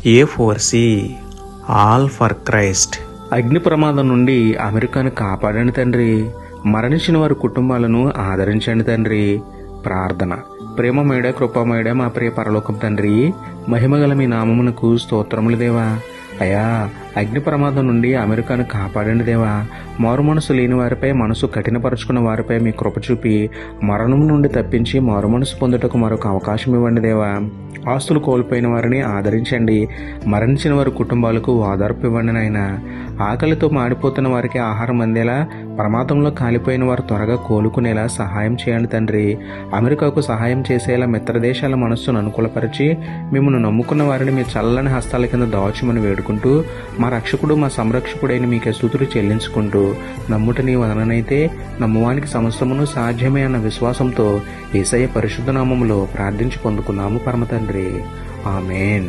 A4C all for Christ. అగ్ని ప్రమాదం నుండి అమెరికాను కాపాడండి తండ్రి. మరణించిన వారి కుటుంబాలను ఆదరించండి తండ్రి. ప్రార్థన. ప్రేమమేడ కృపమేడ మా ప్రియ పరలోకం తండ్రి, మహిమగల మీ నామమునకు స్తోత్రములు దేవా. అయా, అగ్ని ప్రమాదం నుండి అమెరికాను కాపాడండి దేవా. మారు మనసు లేని వారిపై, మనసు కఠినపరుచుకున్న వారిపై మీ కృప చూపి మరణం నుండి తప్పించి మారు మనసు పొందుటకు మరొక అవకాశం ఇవ్వండి దేవా. ఆస్తులు కోల్పోయిన వారిని ఆదరించండి. మరణించిన వారి కుటుంబాలకు ఓదార్పు ఇవ్వండి నాయన. ఆకలితో మాడిపోతున్న వారికి ఆహారం అందేలా, ప్రమాదంలో కాలిపోయిన వారు త్వరగా కోలుకునేలా సహాయం చేయండి తండ్రి. అమెరికాకు సహాయం చేసేలా మిత్రదేశాల మనస్సును అనుకూలపరిచి మిమ్మల్ని నమ్ముకున్న వారిని మీ చల్లని హస్తాల కింద దాచుమని వేడుకుంటూ, మా రక్షకుడు మా సంరక్షకుడైన మీకే స్తుతులు చెల్లించుకుంటూ, నమ్ముట నీ వదననైతే నమ్మువానికి సమస్తమును సాధ్యమే అన్న విశ్వాసంతో యేసయ్య పరిశుద్ధ నామములో ప్రార్థించి పొందుకున్నాము పరమ తండ్రి. ఆమేన్.